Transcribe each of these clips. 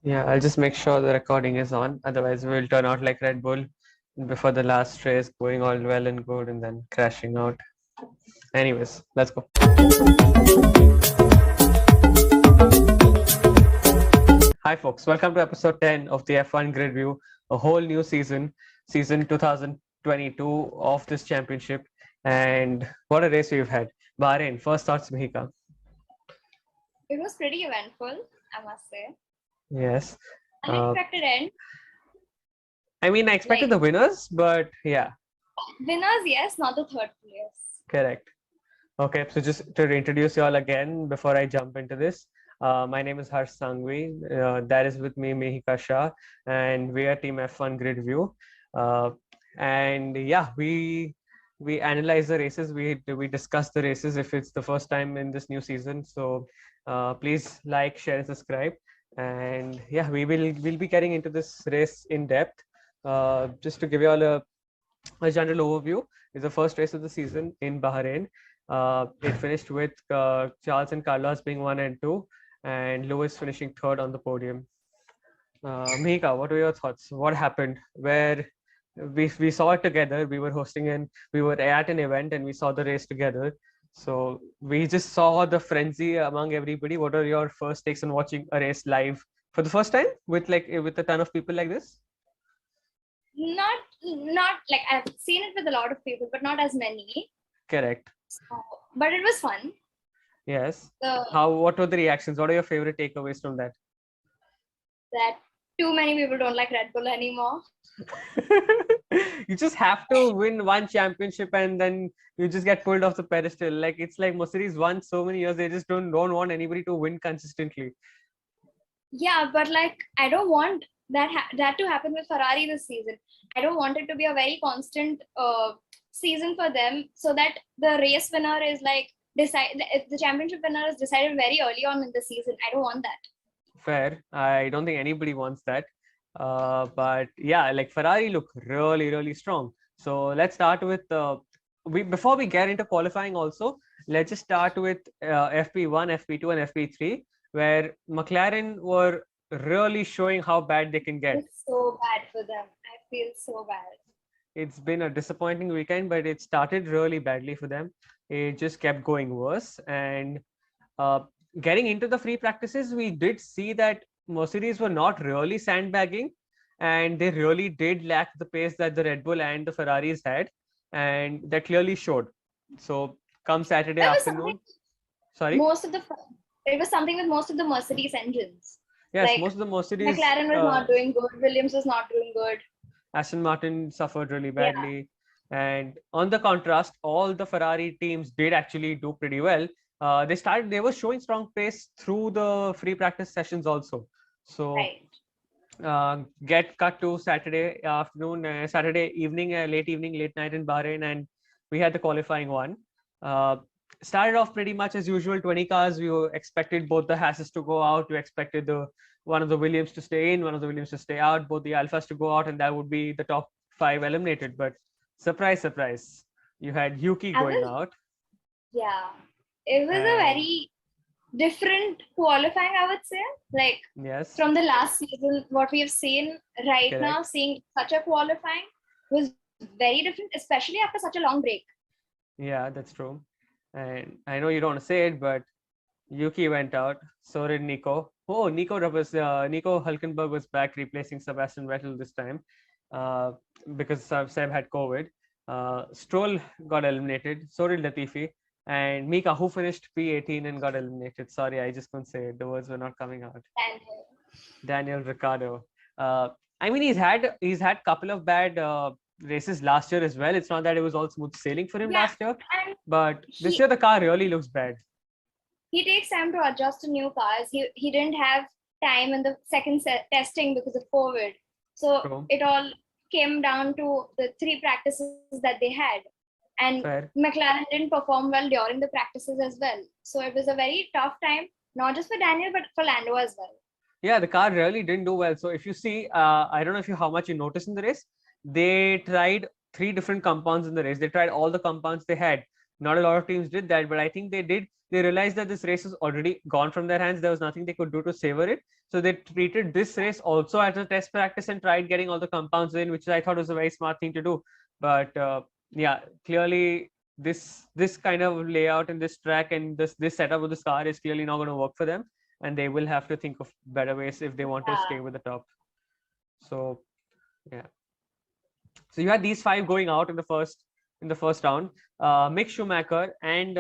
Yeah, I'll just make sure the recording is on. Otherwise, we'll turn out like Red Bull before the last race, going all well and good and then crashing out. Anyways, let's go. Hi, folks. Welcome to episode 10 of the F1 Grid View, a whole new season 2022 of this championship. And what a race we've had. Bahrain, first thoughts, Mahika. It was pretty eventful, I must say. Yes. Unexpected end. I mean, I expected the winners, but yeah, Winners, yes, not the third place. correct. Okay, so just to introduce you all again before I jump into this, my name is Harsh Sangvi. That is with me, Mehika Shah, and we are Team F1 Grid View. And yeah, we analyze the races. We discuss the races if it's the first time in this new season. So please like, share, and subscribe. And yeah, we'll be getting into this race in depth. Just to give you all a general overview, is the first race of the season in Bahrain. It finished with Charles and Carlos being 1 and 2, and Lewis finishing third on the podium. Mika, what were your thoughts? What happened? Where we saw it together. We were hosting and we were at an event and we saw the race together. So we just saw the frenzy among everybody. What are your first takes on watching a race live for the first time with a ton of people like this? Not like I've seen it with a lot of people, but not as many. Correct. So, but it was fun. Yes. So, What were the reactions? What are your favorite takeaways from that? that too many people don't like Red Bull anymore. You just have to win one championship and then you just get pulled off the pedestal. Like it's like Mercedes won so many years, they just don't want anybody to win consistently. Yeah, but like I don't want that to happen with Ferrari this season. I don't want it to be a very constant season for them, so that the race winner is like the championship winner is decided very early on in the season. I don't want that. Fair. I don't think anybody wants that. But yeah, like Ferrari look really strong. So let's start with before we get into qualifying also, let's just start with FP1, FP2, and FP3, where McLaren were really showing how bad they can get. It's so bad for them. I feel so bad. It's been a disappointing weekend, but it started really badly for them. It just kept going worse. And getting into the free practices, we did see that Mercedes were not really sandbagging, and they really did lack the pace that the Red Bull and the Ferraris had, and that clearly showed. So come Saturday afternoon, sorry, it was something with most of the Mercedes engines. Yes, like, most of the Mercedes. McLaren was not doing good. Williams was not doing good. Aston Martin suffered really badly. Yeah. And on the contrast, all the Ferrari teams did actually do pretty well. They were showing strong pace through the free practice sessions also. So get cut to Saturday afternoon, Saturday evening, late night in Bahrain, and we had the qualifying one. Started off pretty much as usual, 20 cars. We expected both the HAASes to go out. We expected one of the Williams to stay in, one of the Williams to stay out, both the Alphas to go out, and that would be the top 5 eliminated. But surprise, you had Yuki going out. Yeah, it was a very different qualifying, I would say. Like, yes, from the last season, what we have seen right now, seeing such a qualifying was very different, especially after such a long break. Yeah, that's true. And I know you don't want to say it, but Yuki went out. So did Nico. Oh, Nico Hülkenberg was back replacing Sebastian Vettel this time because Seb had COVID. Stroll got eliminated. So did Latifi. And Mika, who finished P18 and got eliminated. Sorry, I just couldn't say it. The words were not coming out. Daniel Ricciardo. I mean, he's had a couple of bad races last year as well. It's not that it was all smooth sailing for him last year, but this year the car really looks bad. He takes time to adjust to new cars. He didn't have time in the second testing because of COVID. So it all came down to the 3 practices that they had. And McLaren didn't perform well during the practices as well. So it was a very tough time, not just for Daniel, but for Lando as well. Yeah, the car really didn't do well. So if you see, I don't know how much you noticed in the race, they tried 3 different compounds in the race. They tried all the compounds they had. Not a lot of teams did that, but I think they did. They realized that this race was already gone from their hands. There was nothing they could do to savor it. So they treated this race also as a test practice and tried getting all the compounds in, which I thought was a very smart thing to do. But yeah, clearly this kind of layout and this track and this setup of this car is clearly not going to work for them, and they will have to think of better ways if they want to stay with the top. So yeah. So you had these 5 going out in the first round. Mick Schumacher and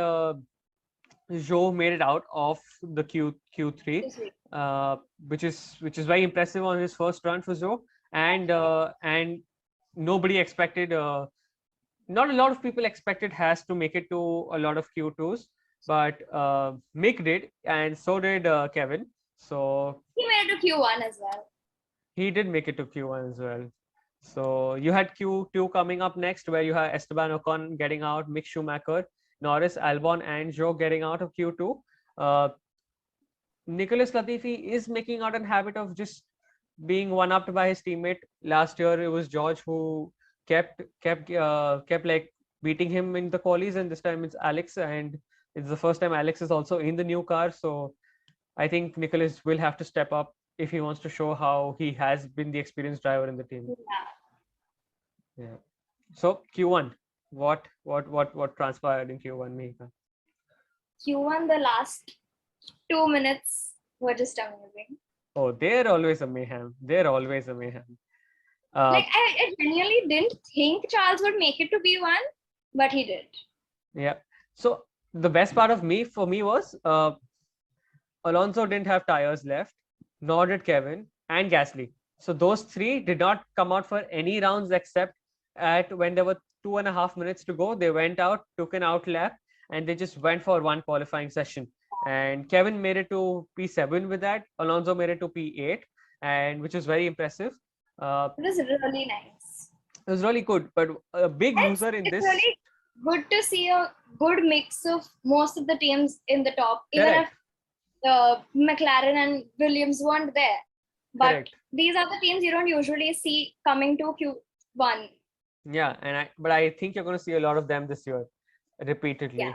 Zhou made it out of the Q3, which is very impressive on his first run for Zhou, and nobody expected. Not a lot of people expected HAAS to make it to a lot of Q2s, but Mick did, and so did Kevin. So he made it to Q1 as well. He did make it to Q1 as well. So you had Q2 coming up next, where you have Esteban Ocon getting out, Mick Schumacher, Norris, Albon, and Zhou getting out of Q2. Nicholas Latifi is making out a habit of just being one-upped by his teammate. Last year it was George who kept like beating him in the qualies, and this time it's Alex, and it's the first time Alex is also in the new car. So I think Nicholas will have to step up if he wants to show how he has been the experienced driver in the team. Yeah. So Q1, what transpired in Q1, Mihika? Q1, the last 2 minutes were just amazing. Oh, they're always a mayhem. They're always a mayhem. Like I genuinely didn't think Charles would make it to B1, but he did. Yeah. So the best part for me was Alonso didn't have tires left, nor did Kevin and Gasly. So those 3 did not come out for any rounds except at when there were 2.5 minutes to go. They went out, took an out lap, and they just went for one qualifying session. And Kevin made it to P7 with that. Alonso made it to P8, and which was very impressive. It was really nice. It was really good, but a big loser in this. It's really good to see a good mix of most of the teams in the top, even if McLaren and Williams weren't there. But these are the teams you don't usually see coming to Q1. Yeah, but I think you're going to see a lot of them this year, repeatedly. Yeah,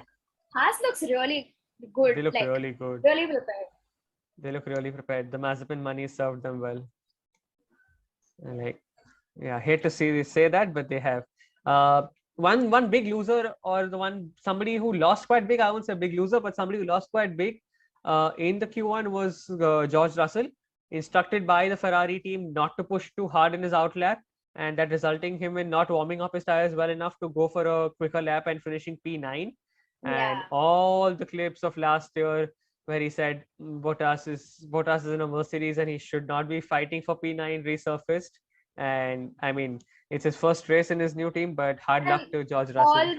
HAAS looks really good. They look really good. Really prepared. They look really prepared. The Mazepin money served them well. And I hate to say that, but they have. One big loser, or somebody who lost quite big. I won't say big loser, but somebody who lost quite big in the Q1 was George Russell, instructed by the Ferrari team not to push too hard in his out lap, and that resulting him in not warming up his tires well enough to go for a quicker lap and finishing P9. And all the clips of last year where he said Bottas is in a Mercedes and he should not be fighting for P9 resurfaced. And I mean, it's his first race in his new team, but hard luck to George Russell.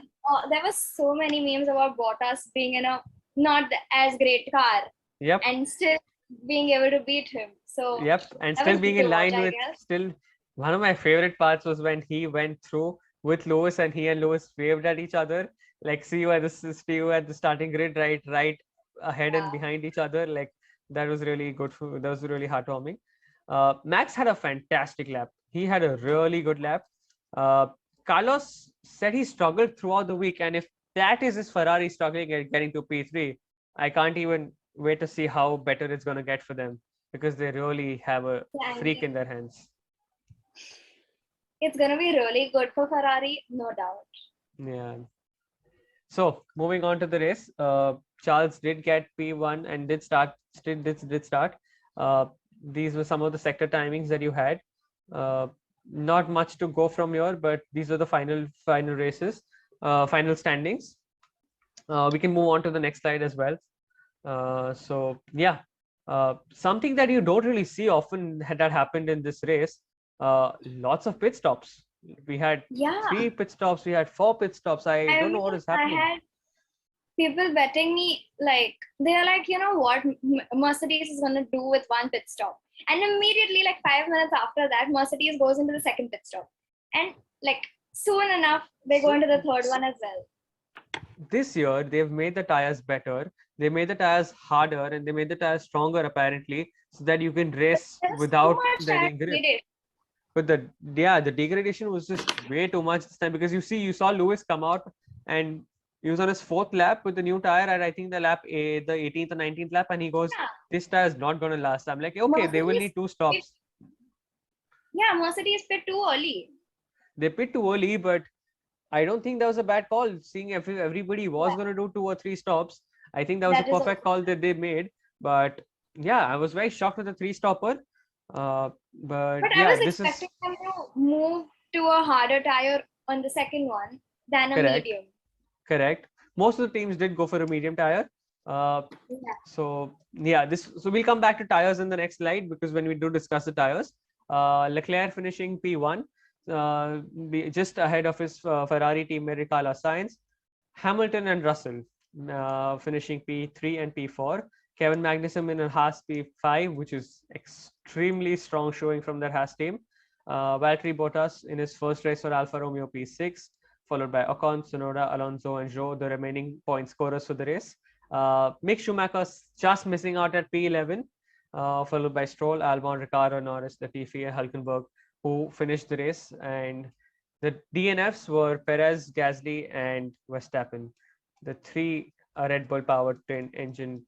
There were so many memes about Bottas being in a not as great car. Yep. And still being able to beat him. So and still being in line with still. One of my favorite parts was when he went through with Lewis and he and Lewis waved at each other, like see you at the starting grid, right ahead and behind each other. Like that was really good. That was really heartwarming. Max had a fantastic lap. He had a really good lap. Carlos said he struggled throughout the week, and if that is his Ferrari struggling at getting to P3, I can't even wait to see how better it's going to get for them, because they really have a freak in their hands. It's going to be really good for Ferrari, no doubt. Yeah. So moving on to the race, Charles did get P1 and did start. These were some of the sector timings that you had. Not much to go from here, but these are the final races, final standings. We can move on to the next slide as well. So yeah, something that you don't really see often that happened in this race. Lots of pit stops. We had 3 pit stops. We had 4 pit stops. I don't know what is happening. I had people betting me, like, they're like, you know what Mercedes is going to do with 1 pit stop. And immediately, like 5 minutes after that, Mercedes goes into the 2nd pit stop. And like soon enough, they go into the 3rd one as well. This year, they've made the tires better. They made the tires harder and they made the tires stronger, apparently, so that you can race without letting grip. But the degradation was just way too much this time, because you saw Lewis come out and He was on his 4th lap with the new tire, and I think the 18th or 19th lap, and he goes, Yeah. "This tire is not going to last." I'm like, okay, they will Mercedes need 2 stops. Yeah, Mercedes pit too early. They pit too early, but I don't think that was a bad call. Seeing if everybody was going to do 2 or 3 stops, I think that was a That is perfect call that they made. But yeah, I was very shocked with the 3 stopper. But But I yeah, was this is expecting them to move to a harder tire on the second one than a correct. medium. Correct. Most of the teams did go for a medium tire. Yeah. So yeah, so we'll come back to tires in the next slide, because when we do discuss the tires, Leclerc finishing P1, just ahead of his Ferrari teammate Carlos Sainz. Hamilton and Russell finishing P3 and P4. Kevin Magnussen in a HAAS P5, which is extremely strong showing from their HAAS team. Valtteri Bottas in his first race for Alfa Romeo P6, followed by Ocon, Tsunoda, Alonso, and Zhou, the remaining point scorers for the race. Mick Schumacher just missing out at P11, followed by Stroll, Albon, Ricciardo, Norris, Latifi, and Hulkenberg, who finished the race. And the DNFs were Perez, Gasly, and Verstappen. The 3 Red Bull powered engine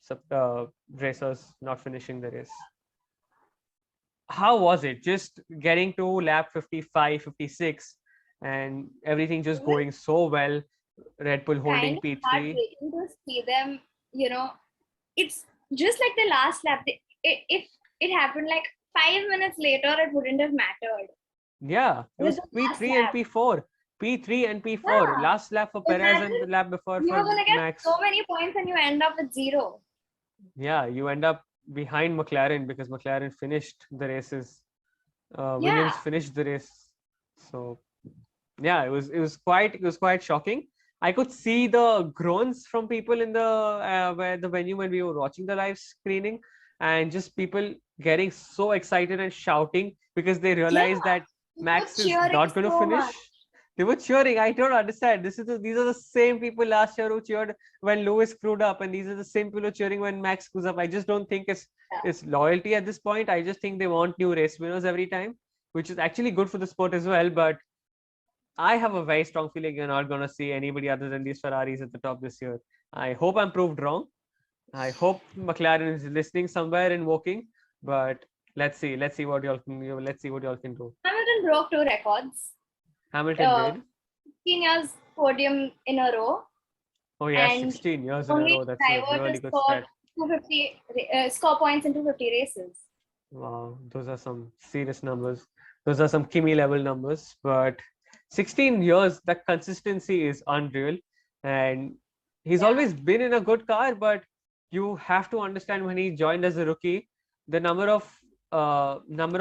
racers not finishing the race. How was it? Just getting to lap 55, 56, and everything just going so well. Red Bull holding Kind of P3. heartbreaking to see them, it's just like the last lap. If it happened like 5 minutes later, it wouldn't have mattered. Yeah, it was P3 and P4. P3 and P4. Yeah. Last lap for Perez and the lap before You're for going to get Max. so many points and you end up with 0. Yeah, you end up behind McLaren because McLaren finished the races. Williams finished the race. So yeah, it was quite shocking. I could see the groans from people in the where the venue when we were watching the live screening, and just people getting so excited and shouting because they realized that Max is not going to finish. They were cheering. I don't understand. These are the same people last year who cheered when Lewis screwed up, and these are the same people who cheering when Max screws up. I just don't think it's loyalty at this point. I just think they want new race winners every time, which is actually good for the sport as well. But I have a very strong feeling you're not going to see anybody other than these Ferraris at the top this year. I hope I'm proved wrong. I hope McLaren is listening somewhere in Woking, but let's see what y'all can do. Hamilton broke 2 records. Hamilton did 16 years podium in a row. Oh yeah, 16 years in a row. That's a really good stat. 250 score points in 250 races. Wow, those are some serious numbers. Those are some Kimi level numbers. But 16 years, the consistency is unreal. And he's always been in a good car, but you have to understand when he joined as a rookie, the number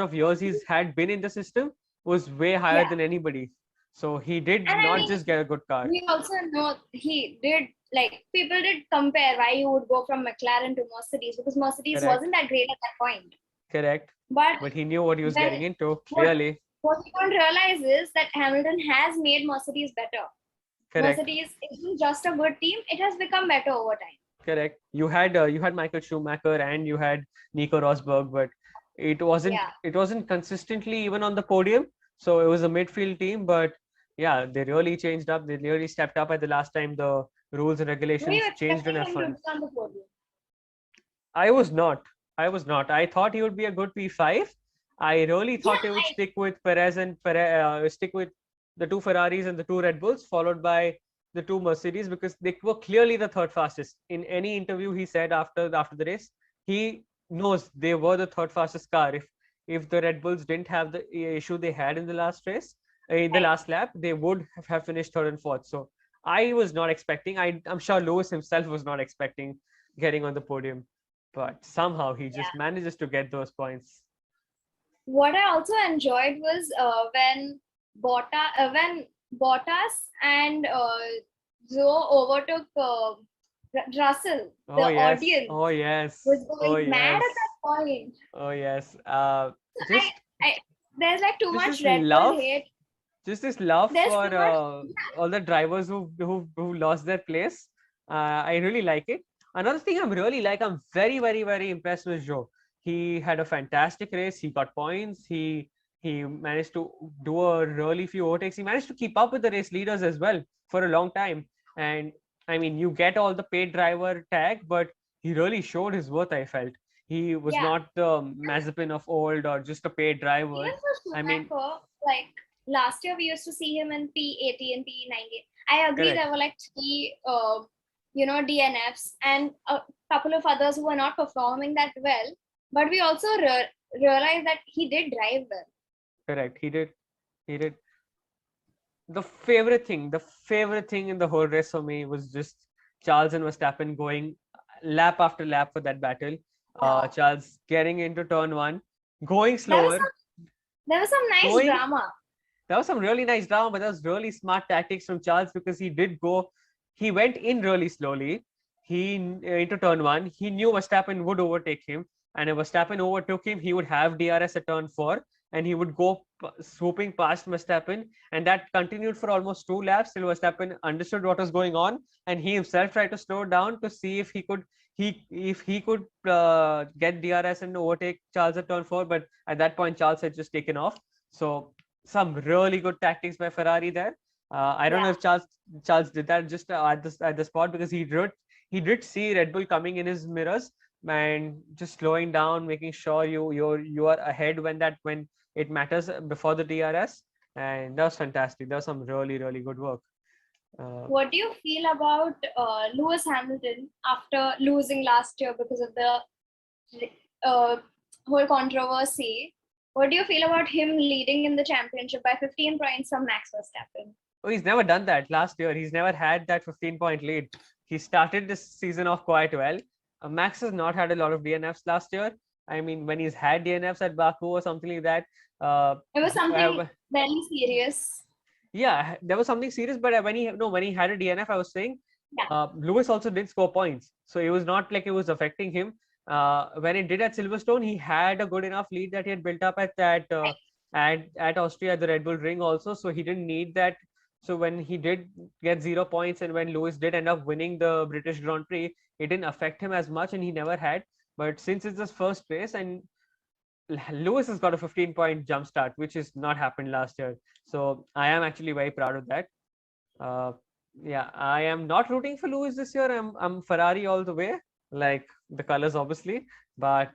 of years he's had been in the system was way higher than anybody. So he did not just get a good car. We also know he did, like, people did compare why you would go from McLaren to Mercedes, because Mercedes wasn't that great at that point. Correct. But he knew what he was getting into, clearly. What you don't realize is that Hamilton has made Mercedes better. Correct. Mercedes isn't just a good team, it has become better over time. Correct. You had Michael Schumacher and you had Nico Rosberg, but it wasn't consistently even on the podium. So it was a midfield team, but yeah, they really changed up. They really stepped up at the last time the rules and regulations changed in F1. I was not. I thought he would be a good P5. I really thought they would stick with Perez and stick with the 2 Ferraris and the 2 Red Bulls, followed by the 2 Mercedes, because they were clearly the 3rd fastest. In any interview he said after the race, he knows they were the 3rd fastest car. If the Red Bulls didn't have the issue they had in the last race, in the last lap, they would have finished 3rd and 4th. So I was not expecting. I'm sure Lewis himself was not expecting getting on the podium, but somehow he just manages to get those points. What I also enjoyed was when Bottas and Zhou overtook Russell. Audience was going mad at that point. Oh yes. There's like too much Red Bull hate. Just this love for all the drivers who lost their place. I really like it. Another thing I'm very, very, very impressed with Zhou. He had a fantastic race. He got points. He managed to do a really few overtakes. He managed to keep up with the race leaders as well for a long time. And I mean, you get all the paid driver tag, but he really showed his worth, I felt. He was Yeah. not the Mazepin of old or just a paid driver. Even for I mean, Schumacher, like last year we used to see him in P80 and P90. I agree correct. there were like three, DNFs and a couple of others who were not performing that well. But we also realized that he did drive well. Correct. He did. He did. The favorite thing in the whole race for me was just Charles and Verstappen going lap after lap for that battle. Yeah. Charles getting into turn one, going There was slower, some nice going. drama. There was some really nice drama, but that was really smart tactics from Charles because he went in really slowly. He into turn one. He knew Verstappen would overtake him, and if Verstappen overtook him, he would have DRS at turn four, and he would go swooping past Verstappen, and that continued for almost 2 laps till Verstappen understood what was going on, and he himself tried to slow down to see if he could get DRS and overtake Charles at turn four, but at that point Charles had just taken off. So some really good tactics by Ferrari there. I don't know if Charles did that just at the spot because he did see Red Bull coming in his mirrors and just slowing down, making sure you are ahead when it matters before the DRS, and that was fantastic. That was some really good work. What do you feel about Lewis Hamilton after losing last year because of the whole controversy? What do you feel about him leading in the championship by 15 points from Max Verstappen? Oh, he's never done that. Last year, he's never had that 15-point lead. He started this season off quite well. Max has not had a lot of DNFs last year. I mean, when he's had DNFs at Baku or something like that, it was something very serious. Yeah, there was something serious. But when he had a DNF, I was saying, Lewis also did score points, so it was not like it was affecting him. When it did at Silverstone, he had a good enough lead that he had built up at Austria at the Red Bull Ring also, so he didn't need that. So when he did get 0 points, and when Lewis did end up winning the British Grand Prix, it didn't affect him as much, and he never had. But since it's his first race, and Lewis has got a 15-point jump start, which has not happened last year. So I am actually very proud of that. Uh, yeah, I am not rooting for Lewis this year. I'm Ferrari all the way, like the colors obviously. But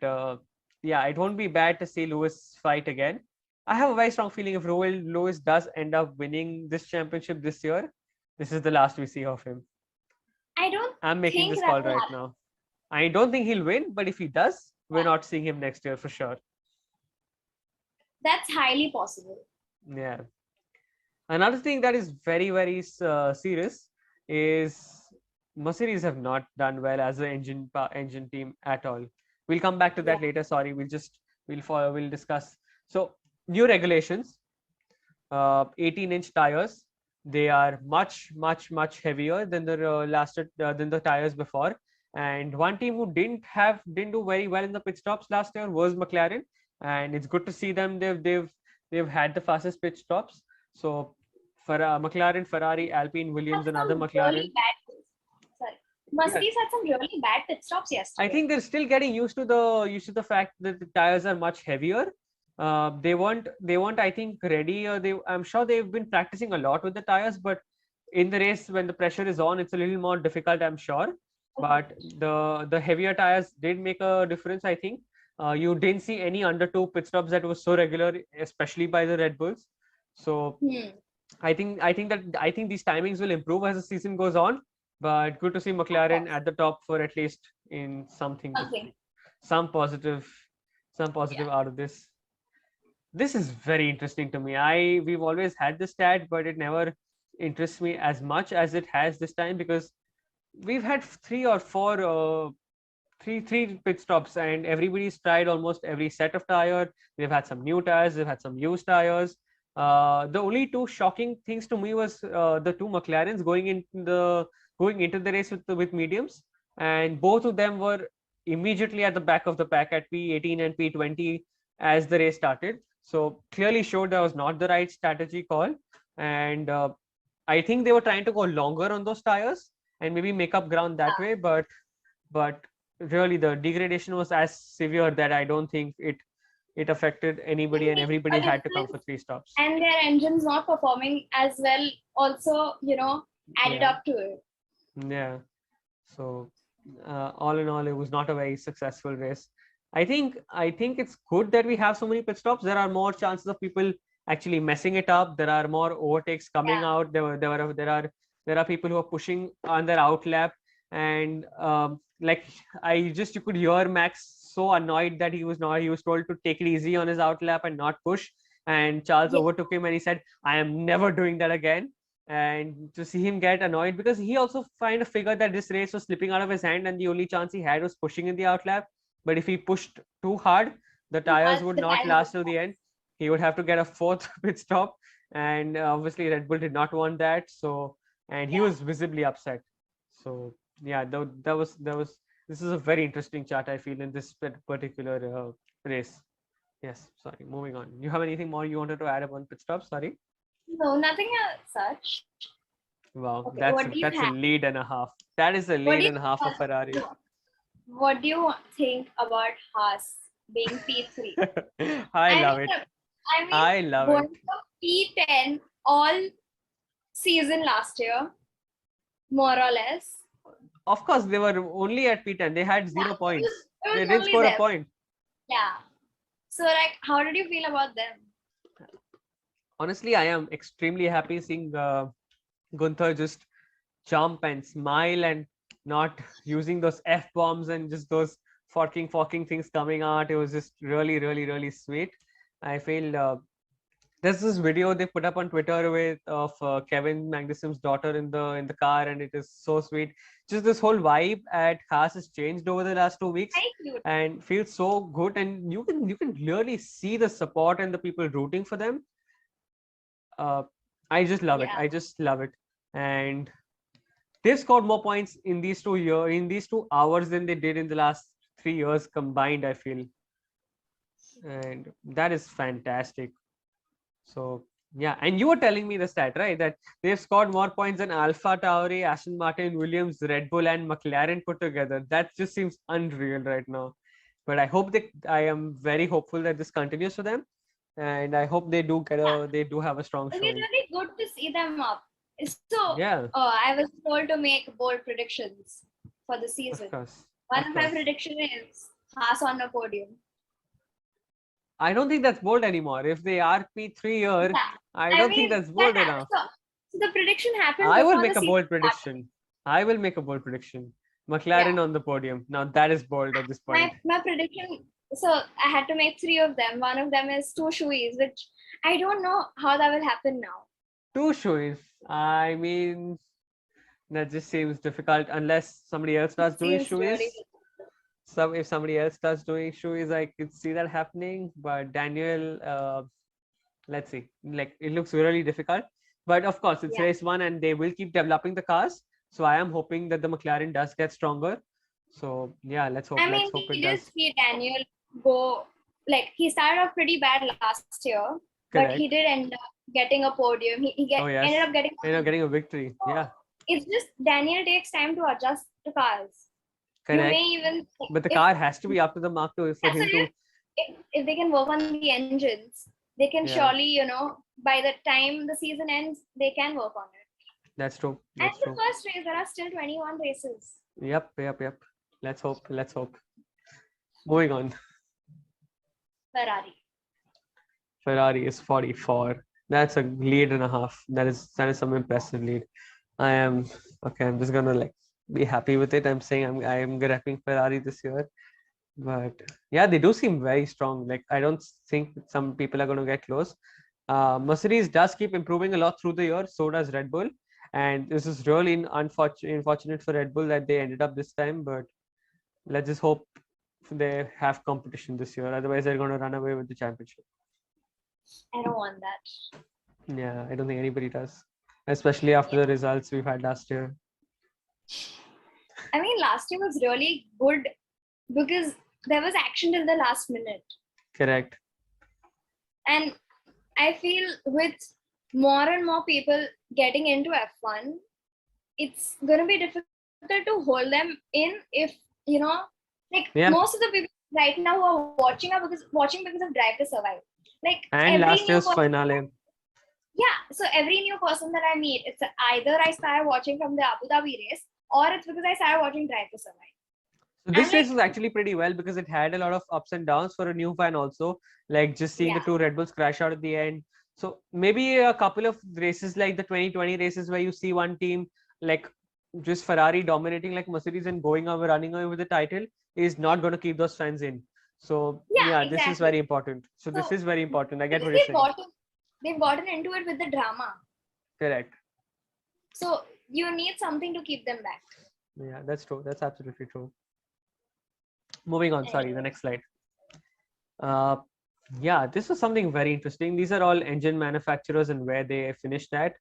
yeah, it won't be bad to see Lewis fight again. I have a very strong feeling if Lewis does end up winning this championship this year, this is the last we see of him. I'm making this call right now. I don't think he'll win, but if he does, we're not seeing him next year for sure. That's highly possible. Yeah. Another thing that is very serious is Mercedes have not done well as an engine team at all. We'll come back to that later. Sorry, we'll discuss. So new regulations, 18-inch tires. They are much heavier than the tires before. And one team who didn't do very well in the pit stops last year was McLaren, and it's good to see them. They've had the fastest pit stops. So for McLaren, Ferrari, Alpine, Williams, and other McLaren. Mercedes had some really bad pit stops yesterday. I think they're still getting used to the fact that the tires are much heavier. They weren't I think ready. I'm sure they've been practicing a lot with the tires, but in the race when the pressure is on, it's a little more difficult, I'm sure. But the heavier tires did make a difference, I think. You didn't see any under 2 pit stops that was so regular, especially by the Red Bulls. So I think these timings will improve as the season goes on. But good to see McLaren at the top for at least in something. Some positive out of this. This is very interesting to me. We've always had this stat, but it never interests me as much as it has this time, because we've had 3 or 4 three pit stops, and everybody's tried almost every set of tire. They've had some new tires, they've had some used tires. The only 2 shocking things to me was the 2 McLarens going into the race with mediums, and both of them were immediately at the back of the pack at P18 and P20 as the race started. So clearly showed that was not the right strategy call, and I think they were trying to go longer on those tires and maybe make up ground that way, but really the degradation was as severe that I don't think it affected anybody, and everybody had to come for 3 stops. And their engines not performing as well also, added up to it. Yeah. So all in all, it was not a very successful race. I think it's good that we have so many pit stops. There are more chances of people actually messing it up. There are more overtakes coming Yeah, out. There are people who are pushing on their out lap, and like you could hear Max so annoyed that he was told to take it easy on his out lap and not push. And Charles yeah, overtook him and he said, "I am never doing that again." And to see him get annoyed, because he also kind of figured that this race was slipping out of his hand and the only chance he had was pushing in the outlap. But if he pushed too hard, the tires would the not tires. last till the end. He would have to get a fourth pit stop, and obviously Red Bull did not want that. So, and he Yeah, was visibly upset. So yeah, that was this is a very interesting chart, I feel, in this particular race. Yes, sorry, moving on. You have anything more you wanted to add about pit stop? Sorry. no, nothing as such. Wow, Okay, that's what a, do you that's a have? lead and a half. That is a What do lead you and a half for Ferrari. what do you think about Haas being P3? I I love mean, it. I mean, I love going it. from P10 all season last year, more or less. Of course, they were only at P10. They had Yeah, 0 points. it They was didn't only score a them. point. Yeah. So, like, how did you feel about them? Honestly, I am extremely happy seeing Gunther just jump and smile and not using those F bombs and just those forking things coming out. It was just really, really, really sweet. I feel there's this video they put up on Twitter with of Kevin Magnussen's daughter in the car, and it is so sweet. Just this whole vibe at HAAS has changed over the last 2 weeks, Very cute. and feels so good. And you can clearly see the support and the people rooting for them. Uh, I just love it. Yeah. I just love it. And they've scored more points in these 2 hours than they did in the last 3 years combined, I feel, and that is fantastic. So yeah, and you were telling me the stat, right? That they've scored more points than Alpha Tauri, Aston Martin, Williams, Red Bull, and McLaren put together. That just seems unreal right now. But I am very hopeful that this continues for them, and I hope they do have a strong It'll be showing. really good to see them up. So, Yeah, I was told to make bold predictions for the of season. course, One of of my course. prediction is Haas on the podium. I don't think that's bold anymore. If they are P3 here, Yeah. I I don't think mean, that's bold enough. so the prediction happened I will before the make a season bold started. prediction. I will make a bold prediction. Yeah. McLaren on the podium. Now that is bold at this point. My prediction, so I had to make three of them. One of them is two shoeies, which I don't know how that will happen now. Two shoes. I mean, that just seems difficult unless somebody else It starts doing seems really shoes. So if somebody else starts doing shoes, I could see that happening. But Daniel, let's see. Like it looks really difficult. But of course, it's yeah. race one, and they will keep developing the cars. So I am hoping that the McLaren does get stronger. So yeah, let's hope. I Let's mean, hope we it did does. see Daniel go, like, he started off pretty bad last year, but he Correct. did end up getting a podium. Oh Ended yes. up getting a Getting a victory. so Yeah. it's just Daniel takes time to adjust to cars. You may Correct. even, But the if car has to be up to the mark for yeah, so him to. if they can work on the engines, they can Yeah, surely, by the time the season ends, they can work on it. that's true. And That's the true. first race, there are still 21 races. Yep. Yep. Yep. Let's hope. Let's hope. Moving on. Ferrari. Ferrari is 44. That's a lead and a half. That is some impressive lead. I am okay. I'm just gonna like be happy with it. I'm saying I'm grabbing Ferrari this year. But yeah, they do seem very strong. Like I don't think some people are gonna get close. Mercedes does keep improving a lot through the year. So does Red Bull. And this is really unfortunate for Red Bull that they ended up this time. But let's just hope they have competition this year. Otherwise, they're going to run away with the championship. I don't want that. Yeah, I don't think anybody does, especially after the results we've had last year. I mean, last year was really good because there was action till the last minute. Correct. And I feel with more and more people getting into F1, it's going to be difficult to hold them in if, Yeah. most of the people right now who are watching because of Drive to Survive. Like And every last new year's person, finale. yeah. So every new person that I meet, it's either I start watching from the Abu Dhabi race or it's because I started watching Drive to Survive. So this race was actually pretty well because it had a lot of ups and downs for a new fan also, like just seeing the two Red Bulls crash out at the end. So maybe a couple of races like the 2020 races where you see one team like just Ferrari dominating like Mercedes and going over, running away with the title is not going to keep those fans in. So yeah, this is very important. So this is very important. I get what you're saying. They've gotten into it with the drama. Correct. So you need something to keep them back. Yeah, that's true. That's absolutely true. Moving on, sorry, the next slide. Yeah, this was something very interesting. These are all engine manufacturers and where they finished at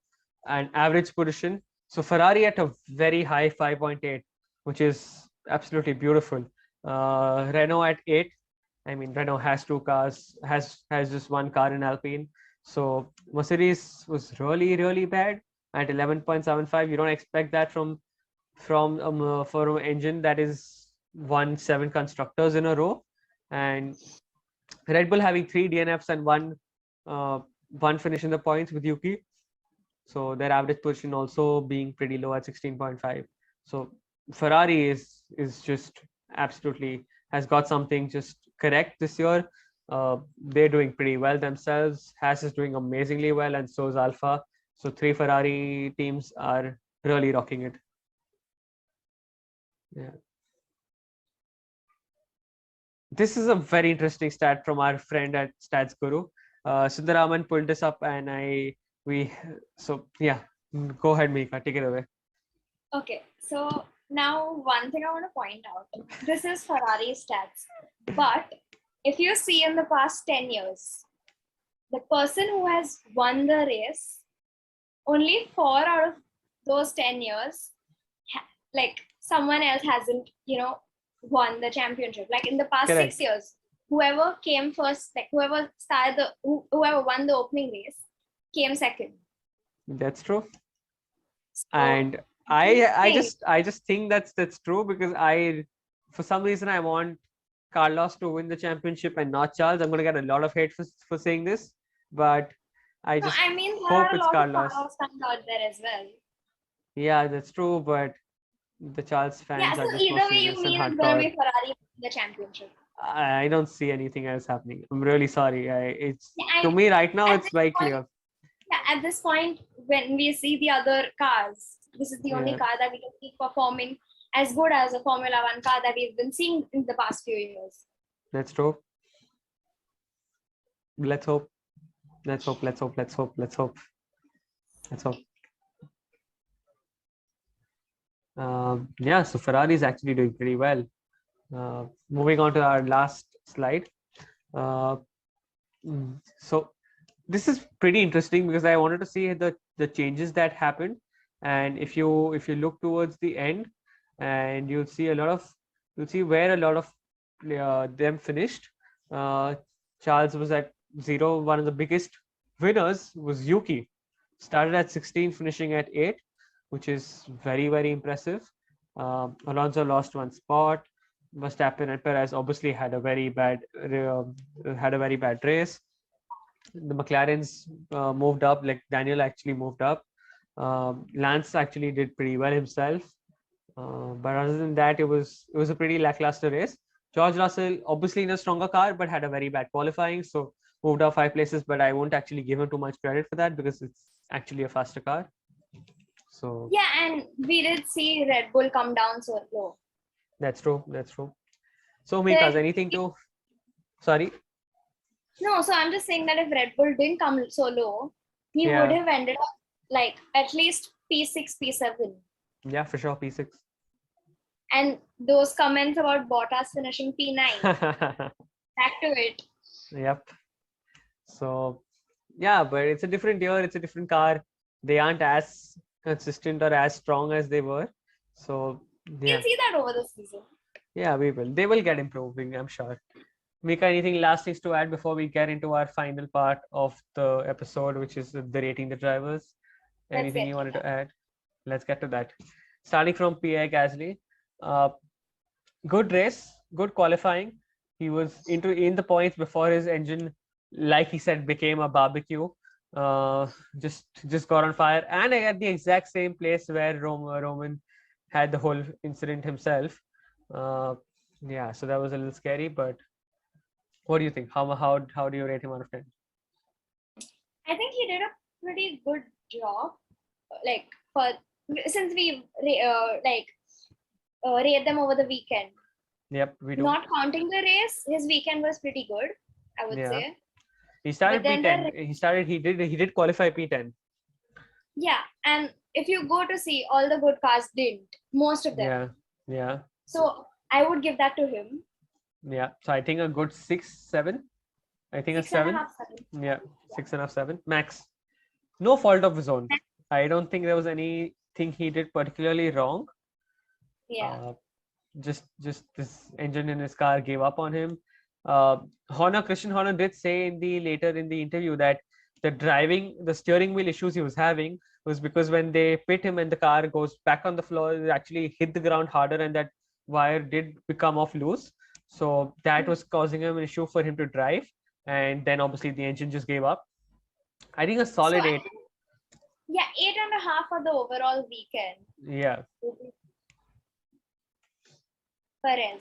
and average position. So Ferrari at a very high 5.8, which is absolutely beautiful. Renault at 8. I mean, Renault has two cars, has just one car in Alpine. So Mercedes was really bad at 11.75. You don't expect that from an engine that is won 7 constructors in a row, and Red Bull having 3 DNFs and one finish in the points with Yuki. So their average position also being pretty low at 16.5. So Ferrari is just absolutely has got something just correct this year. They're doing pretty well themselves. HAAS is doing amazingly well, and so is Alpha. So 3 Ferrari teams are really rocking it. Yeah. This is a very interesting stat from our friend at Stats Guru. Sundaraman pulled this up, and yeah, go ahead, Mika, take it away. Okay, so now one thing I want to point out, this is Ferrari stats, but if you see in the past 10 years, the person who has won the race, only 4 out of those 10 years, like someone else hasn't, won the championship. Like in the past 6 years, whoever came first, like whoever won the opening race came second. That's true. So, and I just think that's true because for some reason I want Carlos to win the championship and not Charles. I'm going to get a lot of hate for saying this, but I just hope it's Carlos. Carlos fans out there as well. Yeah, that's true, but the Charles fans are just either way you mean it's going to be Ferrari the championship. I don't see anything else happening. I'm really sorry. To me right now it's very clear. Yeah, at this point, when we see the other cars, this is the only car that we can keep performing as good as a Formula 1 car that we've been seeing in the past few years. That's true. Let's hope. Let's hope. Yeah, so Ferrari is actually doing pretty well. Moving on to our last slide. So this is pretty interesting because I wanted to see the changes that happened, and if you look towards the end, and you'll see where a lot of them finished. Charles was at 0. One of the biggest winners was Yuki. Started at 16, finishing at 8, which is very impressive. Alonso lost 1 spot. Verstappen and Perez obviously had a very bad race. The McLarens moved up, like Daniel actually moved up. Lance actually did pretty well himself. But other than that, it was a pretty lackluster race. George Russell, obviously in a stronger car, but had a very bad qualifying, so moved up 5 places. But I won't actually give him too much credit for that because it's actually a faster car. So yeah, and we did see Red Bull come down so low. That's true. So Mika, anything to? Sorry. No, so I'm just saying that if Red Bull didn't come so low, he would have ended up like at least P6, P7. Yeah, for sure, P6. And those comments about Bottas finishing P9. Back to it. Yep. So, yeah, but it's a different year. It's a different car. They aren't as consistent or as strong as they were. So, we'll see that over the season. Yeah, we will. They will get improving, I'm sure. Mika, anything last things to add before we get into our final part of the episode, which is the rating the drivers? Anything you wanted to add? Let's get to that. Starting from Pierre Gasly, good race, good qualifying. He was in the points before his engine, like he said, became a barbecue. Just got on fire, and at the exact same place where Roman had the whole incident himself. Yeah, so that was a little scary. But what do you think? How do you rate him out of 10? I think he did a pretty good job. Like for since we rate them over the weekend. Yep, we do. Not counting the race, his weekend was pretty good, I would Yeah. say. He started But then P10. He did qualify P10. yeah, and if you go to see, all the good cars didn't, most of them. Yeah. Yeah. So I would give that to him. Yeah. So I think a good 6, 7. I think a 7. 6.5, 7. Yeah. 6.5, 7 max. No fault of his own. I don't think there was anything he did particularly wrong. Yeah. Just this engine in his car gave up on him. Christian Horner did say later in the interview that the steering wheel issues he was having was because when they pit him and the car goes back on the floor, it actually hit the ground harder, and that wire did become off loose. So that was causing him an issue for him to drive, and then obviously the engine just gave up. I think a solid 8. Yeah, 8.5 for the overall weekend. Yeah.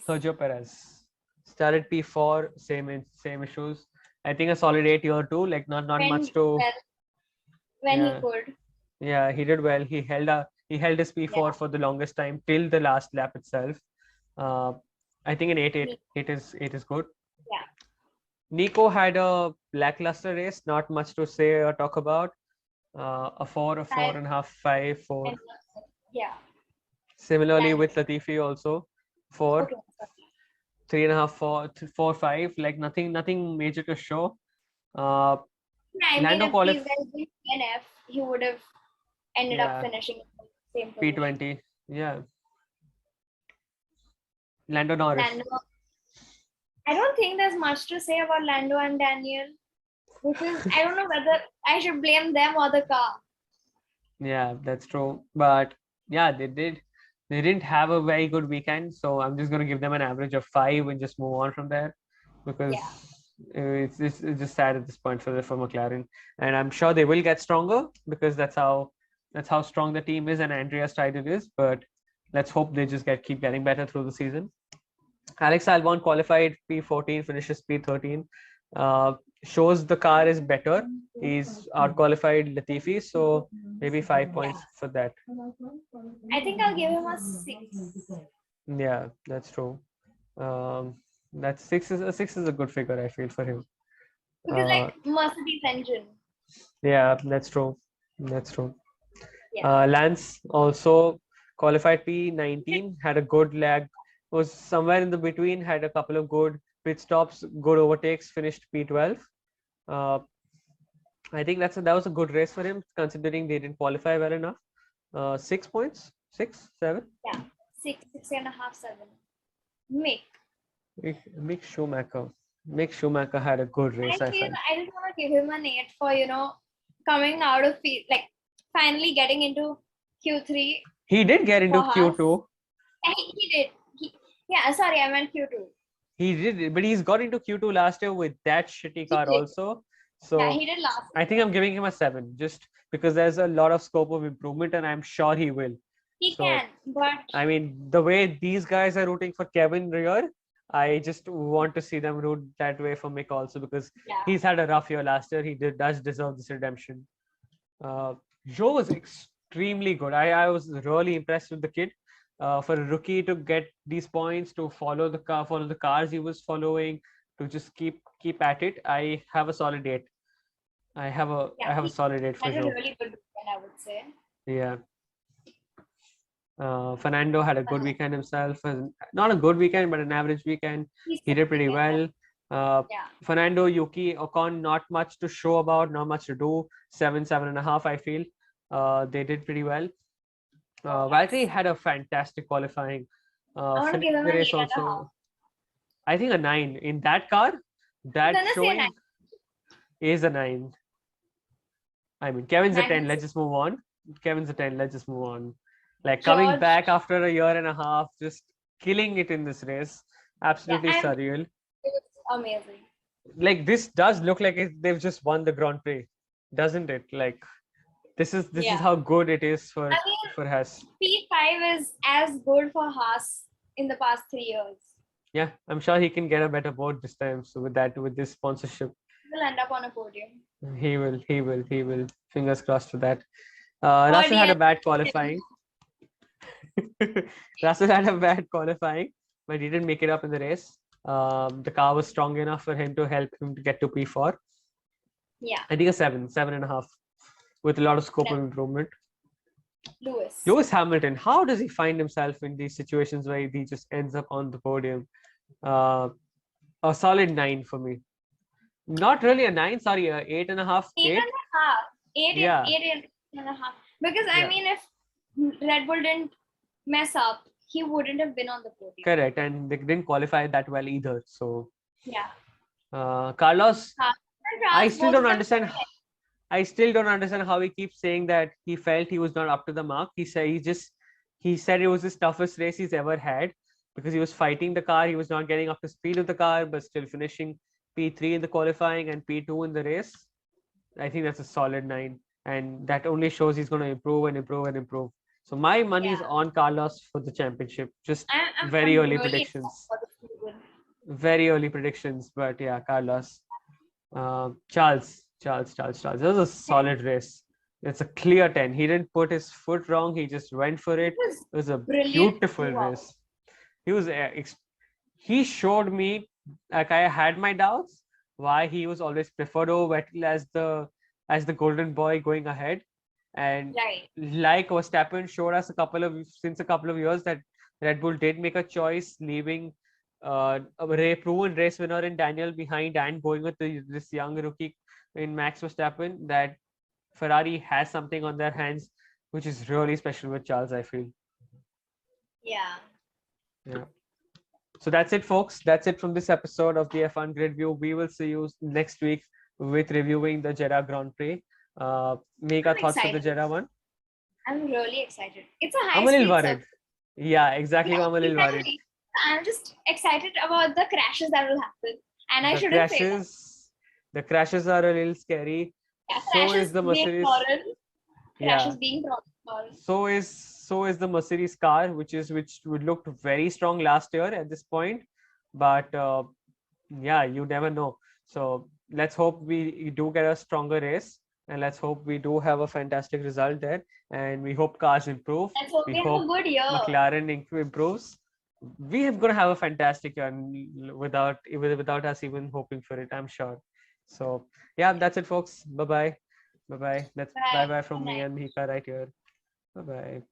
Sergio Perez started P4, same issues. I think a solid 8 year too. Like not much to. When he could. Yeah, he did well. He held his P4 for the longest time till the last lap itself. I think an 8 is good. Yeah. Nico had a lackluster race. Not much to say or talk about. A 4.5, 5, 4. Yeah. Similarly with Latifi also. 4, okay. 3.5, 4, 5. Like nothing major to show. I mean, Lando if these guys did DNF, he would have ended up finishing in the same position. P20. Yeah. Lando Norris. I don't think there's much to say about Lando and Daniel, because I don't know whether I should blame them or the car. Yeah, that's true. But yeah, they didn't have a very good weekend, so I'm just going to give them an average of 5 and just move on from there, because it's just sad at this point for McLaren, and I'm sure they will get stronger, because that's how strong the team is and Andreas Steidl is. But let's hope they just keep getting better through the season. Alex Albon qualified P14, finishes P13. Shows the car is better. He's out-qualified Latifi, so maybe 5 points for that. I think I'll give him a 6. Yeah, that's true. That 6 is a good figure, I feel, for him. Because like Mercedes engine. Yeah, that's true. Yeah. Lance also qualified P19, had a good lag, was somewhere in the between, had a couple of good pit stops, good overtakes, finished P12. I think that was a good race for him, considering they didn't qualify well enough. 6 points, 6, 7. Yeah, 6.5, 7. Mick Schumacher. Mick Schumacher had a good race. I just want to give him an 8 for coming out of finally getting into Q3. He did get into Q2. He did. Sorry, I meant Q2. He did, but he's got into Q2 last year with that shitty car also. So yeah, he did last year. I think I'm giving him a 7, just because there's a lot of scope of improvement, and I'm sure he will. He can, but I mean, the way these guys are rooting for Kevin Rear, I just want to see them root that way for Mick also, because he's had a rough year last year. He does deserve this redemption. Joe was extremely good. I was really impressed with the kid. For a rookie to get these points, to follow the cars he was following, to just keep at it, I have a solid 8. I have a solid 8 for Joe. That's a really good weekend, I would say. Yeah. Fernando had a good weekend himself. Not a good weekend, but an average weekend. He did pretty well. Fernando, Yuki, Ocon, not much to show about, not much to do. 7.5, I feel. They did pretty well. Valtteri had a fantastic qualifying. I want to give him an 8 also. I think a 9 in that car. That showing is a 9. I mean, Kevin's a 10. Let's just move on. Like coming back after a year and a half, just killing it in this race. Absolutely surreal. It was amazing. Like, this does look like they've just won the Grand Prix, doesn't it? Like, This is how good it is for HAAS. P5 is as good for HAAS in the past 3 years. Yeah, I'm sure he can get a better board this time. So with this sponsorship, he'll end up on a podium. He will. Fingers crossed for that. Russell had a bad qualifying. Russell had a bad qualifying, but he didn't make it up in the race. The car was strong enough for him to help him to get to P4. Yeah. I think a 7.5, with a lot of scope of improvement. Lewis Hamilton, how does he find himself in these situations where he just ends up on the podium? A solid 9 for me. Not really a 9, sorry, a 8.5. 8.5. 8.5. Because I mean, if Red Bull didn't mess up, he wouldn't have been on the podium. Correct, and they didn't qualify that well either. So yeah. Carlos, I still don't understand. I still don't understand how he keeps saying that he felt he was not up to the mark. He said it was his toughest race he's ever had because he was fighting the car. He was not getting up to speed of the car, but still finishing P3 in the qualifying and P2 in the race. I think that's a solid 9, and that only shows he's going to improve and improve and improve. So my money is on Carlos for the championship. Just very early predictions. Very early predictions, but yeah, Carlos. Charles. That was a solid race. It's a clear 10. He didn't put his foot wrong. He just went for it. It was a beautiful race. He showed me, like, I had my doubts why he was always preferred over Vettel as the golden boy going ahead. And like Verstappen showed us since a couple of years that Red Bull did make a choice, leaving a proven race winner in Daniel behind and going with this young rookie in Max Verstappen, that Ferrari has something on their hands which is really special with Charles, I feel. Yeah. So that's it, folks. That's it from this episode of the F1 Grid View. We will see you next week with reviewing the Jeddah Grand Prix. Make our thoughts for the Jeddah one. I'm really excited. It's a high I'm a little worried. Yeah, exactly. I'm a little worried. I'm just excited about the crashes that will happen. And I shouldn't say that. The crashes are a little scary. So is the Mercedes. Crashes being brought. So is the Mercedes car, which would look very strong last year at this point. But yeah, you never know. So let's hope we do get a stronger race, and let's hope we do have a fantastic result there. And we hope cars improve. Let's hope we have a good year. McLaren improves. We are going to have a fantastic year without us even hoping for it, I'm sure. So yeah, that's it, folks. Bye bye. Bye bye from me and Mika right here. Bye bye.